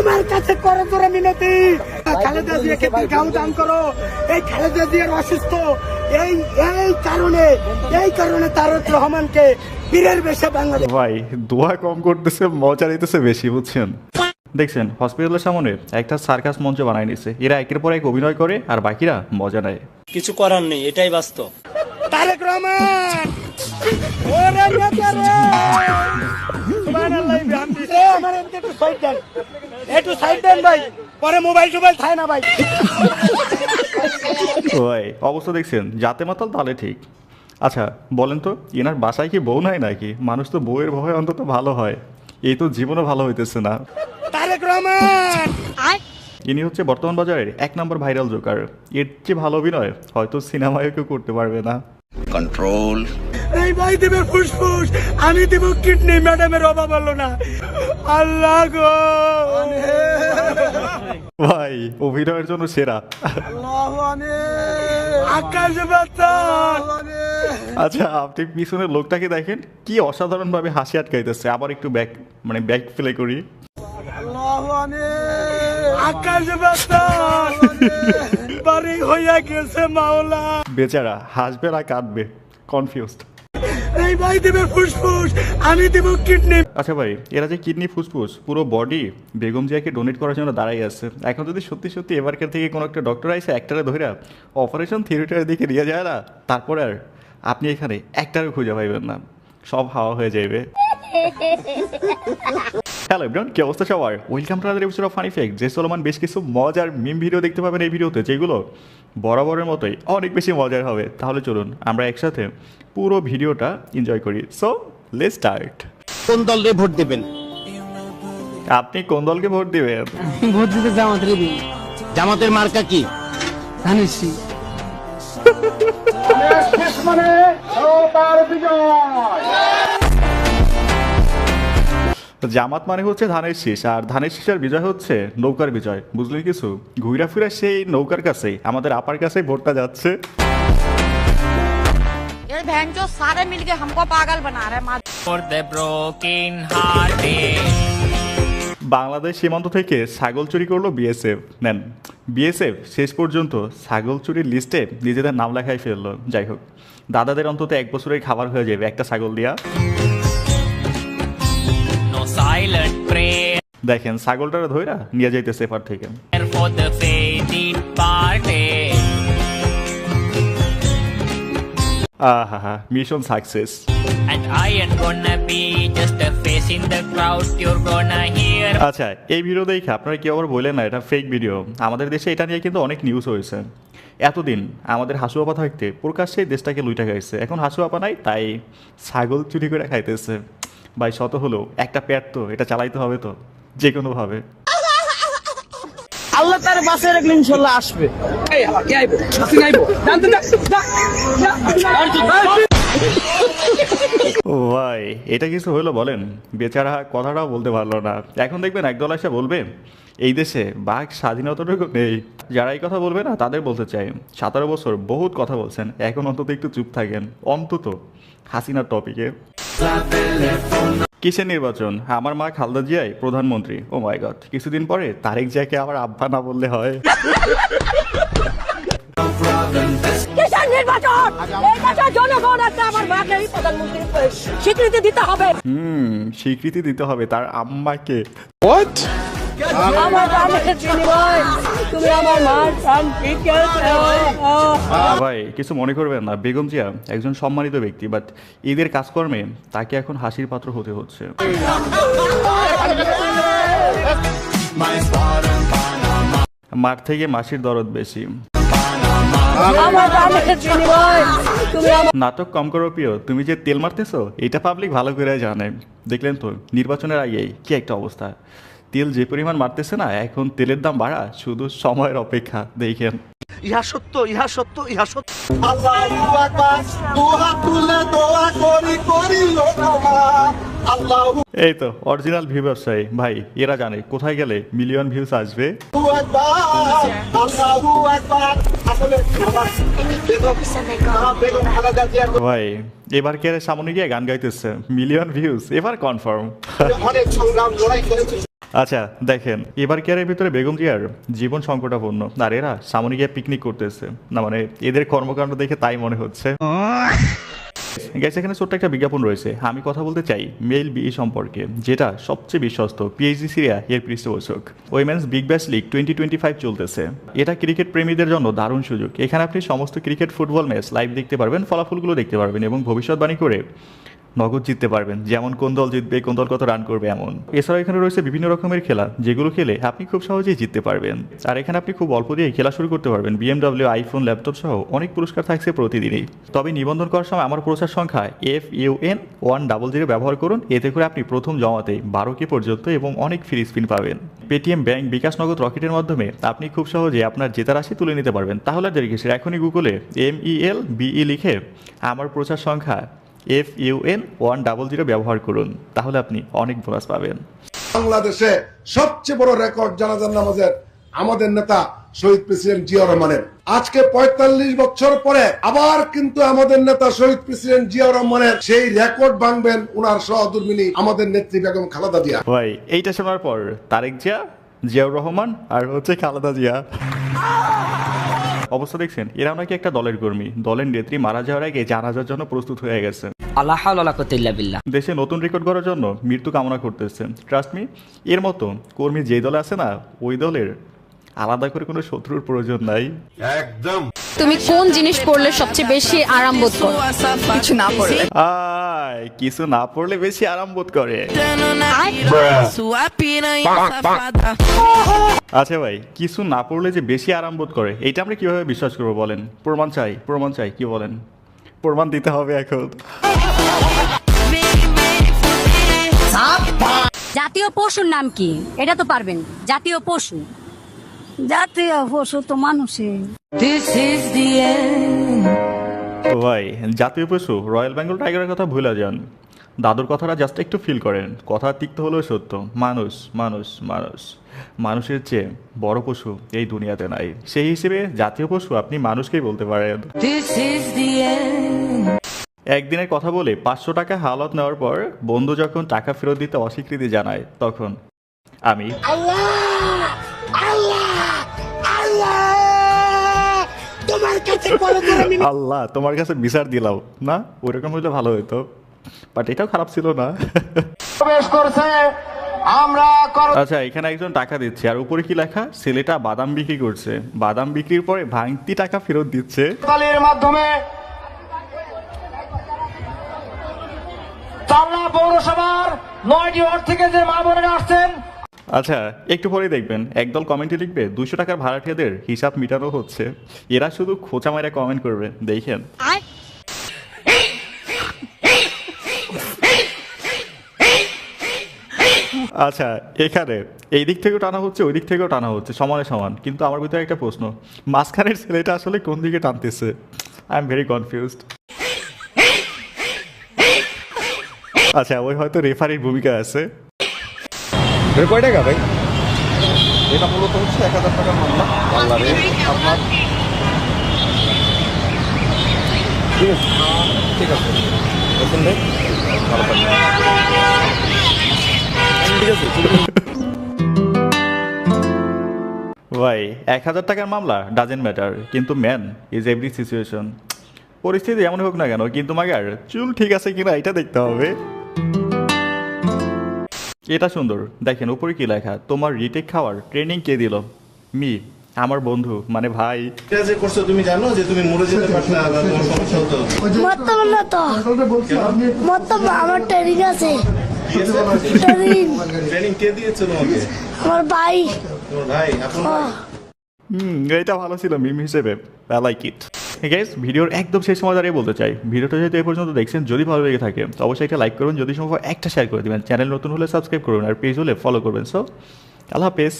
তোমার কাছে করজোড়ে মিনতি, খালেদা জিয়াকে গাও দান করো। এই খালেদা জিয়ার অসুস্থ, এই এই কারণে তারেক রহমানকে বীরের বেশে বাংলাদেশ। ভাই দোয়া কম করতেছে, মজা নিতেছে বেশি, বুঝছেন? দেখছেন হসপিটালের সামনে একটা সার্কাস মঞ্চ বানাই নিছে, এরা একের পর এক অভিনয় করে আর বাকিরা মজা নেয়। কিছু করার নেই, এটাই বাস্তব। তারেক রহমান ওরে নেতা রে, সুবহানাল্লাহ বিহামদি। আমার একটু সাইড দেন ভাই, পরে মোবাইল থায় না ভাই। ভাই অবস্থা দেখছেন, যাতে মাতাল তালে ঠিক। আচ্ছা বলেন তো, এনার বাসায় কি বউ নাই নাকি? মানুষ তো বউয়ের ভয়ে অন্তত ভালো হয়, এই তো জীবনও ভালো হইতেছে না। তারেক রহমান ইনি হচ্ছে বর্তমান বাজারের 1 নম্বর ভাইরাল জোকার। এর চেয়ে ভালো অভিনয় হয়তো সিনেমায় কেউ করতে পারবে না। কন্ট্রোল। এই ভাই দেবে ফুসফুস, আমি দেব কিডনি, ম্যাডামের অভাব হলো না। আল্লাহ গো ভাই অভিনয়ের জন্য সেরা। আকাশ বাতাস। আচ্ছা আপনি পিছনের লোকটাকে দেখেন, কি অসাধারণ ভাবে হাসি আটকাইতেছে। আবার একটু ব্যাক প্লে করি। আকাশ বাতাস বাড়ি হইয়া গেছে মাওলা। বেচারা হাসবে না কাঁদবে, কনফিউজড। এই ভাই দেবে ফুসফুস, আমি দেব কিডনি। আচ্ছা ভাই, এরা যে কিডনি ফুসফুস পুরো বডি বেগম জিয়াকে ডোনেট করার জন্য দাঁড়াই আছে। এখন যদি সত্যি সত্যি এবারকার থেকে কোনো একটা ডক্টর আইসে একটারে ধইরা অপারেশন থিয়েটারের দিকে নিয়ে যায় না, তারপরে আর আপনি এখানে একটারও খুঁজে পাইবেন না, সব হাওয়া হয়ে যাবে। হ্যালো এভরিওয়ান, কি অবস্থা সবার? Welcome to another episode of funny fact. যে চলমান বেশ কিছু মজার মিম ভিডিও দেখতে পাবেন এই ভিডিওতে, যেগুলো বরাবরের মতোই অনেক বেশি মজার হবে। তাহলে চলুন আমরা একসাথে পুরো ভিডিওটা এনজয় করি। So let's start. কোন দলে ভোট দেবেন? আপনি কোন দলকে ভোট দিবেন? ভোট দিতে জামাতের দিন। জামাতের মার্কা কি? ধানেশি। জামাত মানে হচ্ছে ধানের শীষ, আর ধানের শীষের বিজয় হচ্ছে নৌকার বিজয়। বুঝলেন কিছু? ঘুরা ফিরা সেই নৌকার কাছেই, আমাদের আপার কাছেই ভোটটা যাচ্ছে। ये बहन जो सारे मिलके हमको पागल बना रहे हैं। For the broken hearted. Bangladesh সীমান্ত থেকে ছাগল চুরি করলো বিএসএফ। নেন, বিএসএফ শেষ পর্যন্ত ছাগল চুরির লিস্টে নিজেদের নাম লেখাই ফেললো। যাই হোক, দাদাদের অন্তত 1 বছরের খাবার হয়ে যাবে একটা ছাগল দিয়া। No silent prayer দেখেন ছাগলটারে ধইরা নিয়ে যাইতেছে এপার থেকে। for the faded party. আহা, mission success. And I ain't gonna be just a face in the crowd. You're gonna hear. আচ্ছা এই ভিডিও দেখে আপনারা কেউ আবার বললেন না এটা ফেক ভিডিও। আমাদের দেশে এটা নিয়ে কিন্তু অনেক নিউজ হয়েছে। এতদিন আমাদের হাসুয়াপা থাকতে প্রকাশ্যে দেশটাকে লুইটা খাইছে, এখন হাসুয়াপা নাই তাই ছাগল চুরি করে খাইতেছে। ভাই শত হলো একটা পেট, তো এটা চালাইতে হবে তো যে কোনোভাবে। আল্লাহ তার বাসে রাখলে ইনশাল্লাহ আসবে। ও ভাই এটা কিছু হলো বলেন? বেচারা কথাটাও বলতে পারলো না। এখন দেখবেন একদল এসে বলবে এই দেশে বাক স্বাধীনতাটুকু নেই। যারা এই কথা বলবে না তাদের বলতে চাই 17 বছর বহুত কথা বলছেন, এখন অন্তত একটু চুপ থাকেন, অন্তত হাসিনার টপিকে। কিসের নির্বাচন? আমার মা খালেদা জিয়াই প্রধানমন্ত্রী। ও মাই গড, কিছুদিন পরে তারেক জিয়াকে আবার আব্বা না বললে হয়? কিসের নির্বাচন? এই দেশের জনগণ একটা আমার মাকেই প্রধানমন্ত্রী স্বীকৃতি দিতে হবে। স্বীকৃতি দিতে হবে তার আম্মাকে। আমার জানের বিনিময় তুমি আমার মার প্রাণ ফিরিয়েছো। ভাই কিছু মনে করবেন না, বেগম জিয়া একজন সম্মানিত ব্যক্তি, বাট ঈদের কাজকর্মে তাকে এখন হাসির পাত্র হতে হচ্ছে। মার থেকে মাসির দরদ বেশি। আমার জানের বিনিময় তুমি আমার নাটক কম করো প্রিয়, তুমি যে তেল মারতেছো এটা পাবলিক ভালো করে জানে। দেখলেন তো নির্বাচনের আগেই কি একটা অবস্থা, তেল যে পরিমাণ মারতেছে না, এখন তেলের দাম বাড়া শুধু সময়ের অপেক্ষা। দেখেন ইহা সত্য, ইহা সত্য, ইহা সত্য। আল্লাহু আকবার, দোয়া তুলে দোয়া করি আল্লাহু এই তো অরিজিনাল ভিউ ব্যবসায়ী ভাই, এরা জানে কোথায় গেলে মিলিয়ন ভিউজ আসবে। আকবার, আল্লাহু আকবার। আসলে বেগম খালেদা জিয়ার ভাই এবার কে সামনে গিয়ে গান গাইতেছে, মিলিয়ন ভিউজ এবার কনফার্ম। অনেক সংগ্রাম লড়াই করেছে। আচ্ছা দেখেন, এবার কেয়ারের ভিতরে বেগম জিয়ার জীবন সংকটাপন্ন, আর এরা সামনে গিয়ে পিকনিক করতেছে। না মানে এদের কর্মকাণ্ড দেখে তাই মনে হচ্ছে। গ্যাস এখানে ছোট্ট একটা বিজ্ঞাপন রয়েছে। আমি কথা বলতে চাই মেল বিই সম্পর্কে, যেটা সবচেয়ে বিশ্বস্ত পিএইচডি সিরিয়া এর পৃষ্ঠপোষক। উইমেন্স বিগ ব্যাশ লিগ 2025 চলতেছে। এটা ক্রিকেট প্রেমীদের জন্য দারুণ সুযোগ। এখানে আপনি সমস্ত ক্রিকেট ফুটবল ম্যাচ লাইভ দেখতে পারবেন, ফলাফলগুলো দেখতে পারবেন এবং ভবিষ্যৎবাণী করে নগদ জিততে পারবেন, যেমন কোন দল জিতবে, কোন দল কত রান করবে এমন। এছাড়াও এখানে রয়েছে বিভিন্ন রকমের খেলা, যেগুলো খেলে আপনি খুব সহজেই জিততে পারবেন। আর এখানে আপনি খুব অল্প দিয়ে খেলা শুরু করতে পারবেন। BMW, আইফোন, ল্যাপটপ সহ অনেক পুরস্কার থাকছে প্রতিদিনই। তবে নিবন্ধন করার সময় আমার প্রচার সংখ্যা FUN100 ব্যবহার করুন। এতে করে আপনি প্রথম জমাতেই 12K পর্যন্ত এবং অনেক ফ্রি স্পিন পাবেন। পেটিএম, ব্যাংক, বিকাশ, নগদ, রকেটের মাধ্যমে আপনি খুব সহজে আপনার জেতা রাশি তুলে নিতে পারবেন। তাহলে আর দেরি কিসের? এখনই গুগলে MELBE লিখে আমার প্রচার সংখ্যা FUN100 ব্যবহার করুন, তাহলে আপনি অনেক বোনাস পাবেন। বাংলাদেশে সবচেয়ে বড় রেকর্ড জানাজার নামাজের আমাদের নেতা শহীদ প্রেসিডেন্ট জিয়াউর রহমানের। আজকে 45 বছর পরে আবার কিন্তু আমাদের নেতা শহীদ প্রেসিডেন্ট জিয়াউর রহমানের সেই রেকর্ড ভাঙবেন উনার সহধর্মিণী আমাদের নেত্রী বেগম খালেদা জিয়া। ভাই এইটা শোনার পর তারেক জিয়া, জিয়াউর রহমান আর হচ্ছে খালেদা জিয়া অবস্থা দেখছেন, এরা নাকি একটা দলের কর্মী। দলের নেত্রী মারা যাওয়ার আগে জানাজার জন্য প্রস্তুত হয়ে গেছে। আল্লাহ হাওলা ওয়ালা কুওয়াতা ইল্লা বিল্লাহ। দেশে নতুন রেকর্ড করার জন্য মৃত্যু কামনা করতেছে। ট্রাস্ট মি, এর মতো কর্মী যে দলে আছে না, ওই দলের আলাদা করে কোনো শত্রুর প্রয়োজন নাই। একদম। তুমি কোন জিনিস পড়লে সবচেয়ে বেশি আরাম বোধ করো? কিছু না পড়লে। কিছু না পড়লে বেশি আরাম বোধ করে। আচ্ছা ভাই, কিছু না পড়লে যে বেশি আরাম বোধ করে, এটা আমরা কিভাবে বিশ্বাস করবো বলেন? প্রমাণ চাই, প্রমাণ চাই, কি বলেন? প্রমাণ দিতে হবে এখন। জাতীয় পশুর নাম কি? এটা তো পারবেন। জাতীয় পশু, জাতীয় পশু তো মানুষের। ও ভাই, জাতীয় পশু রয়্যাল বেঙ্গল টাইগারের কথা ভুলে যান। দাদুর কথাটা জাস্ট একটু ফিল করেন। কথা তিক্ত হলেও সত্য। মানুষ মানুষ মানুষ মানুষের চেয়ে বড় পশু এই দুনিয়াতে নাই। সেই হিসেবে জাতীয় পশু আপনি মানুষকেই বলতে পারেন। একদিনের কথা বলে 500 টাকা হাওলাত নেওয়ার পর বন্ধু যখন টাকা ফেরত দিতে অস্বীকৃতি জানায়, তখন আমি আল্লাহ তোমার কাছে বিচার দিলাম না, ওরকম হইলে ভালো হইতো, বাট এটাও খারাপ ছিল না। আচ্ছা, এখানে একজন টাকা দিচ্ছে আর উপরে কি লেখা? ছেলেটা বাদাম বিক্রি করছে, বাদাম বিক্রির পরে ভাঙতি টাকা ফেরত দিচ্ছে। মাধ্যমে চাল্লা পৌরসভার 9টি ওয়ার্ড থেকে যে মা বোনেরা আসছেন। আচ্ছা, একটু পরেই দেখবেন একদল কমেন্টে লিখবে 200 টাকার ভাড়াটিয়াদের হিসাব মিটানো হচ্ছে। এরা শুধু খোঁচা মাইরা কমেন্ট করবে, দেখেন। আচ্ছা, এখানে এই দিক থেকেও টানা হচ্ছে, ওই দিক থেকেও টানা হচ্ছে, সমানে সমান। কিন্তু আমার ভিতরে একটা প্রশ্ন, মাঝখানের ছেলেটা আসলে কোন দিকে টানতেছে? I am very confused. আচ্ছা, ওই হয়তো রেফারির ভূমিকা আছে। কয় টাকা ভাই? এটা মূলত হচ্ছে 1000 টাকার মামলা। আল্লাহ রে, আপনার ঠিক আছে, ঠিক আছে, দেখুন ভাই, ভালো থাকবেন। ঠিক আছে। ভাই 1000 টাকার মামলা ডাজেন্ট ম্যাটার, কিন্তু ম্যান ইজ এভরি সিচুয়েশন। পরিস্থিতি এমন হোক না কেন, কিন্তু মাগার চুল ঠিক আছে কিনা এটা দেখতে হবে। এটা সুন্দর, দেখেন উপরে কি লেখা? তোমার রিটেক খাওয়ার ট্রেনিং কে দিল? মি, আমার বন্ধু, মানে ভাই। যে করছো তুমি জানো যে তুমি মরে যেতে পারতে না, তোমার সমস্যা হতো। আমার ট্রেনিং আছে। ট্রেনিং কে দিয়েছে তোমাকে? আমার ভাই। তোমার ভাই? এখন এটা ভালো ছিল মিম হিসেবে। I like it. গাইস, ভিডিওর একদম শেষ সময় দাঁড়িয়ে বলতে চাই, ভিডিওটা যেহেতু এই পর্যন্ত দেখছেন, যদি ভালো লেগে থাকে অবশ্যই একটা লাইক করুন, যদি সম্ভব একটা শেয়ার করে দিবেন, চ্যানেল নতুন হলে সাবস্ক্রাইব করুন, আর পেজ হলে ফলো করবেন। সো আল্লাহ হাফেজ।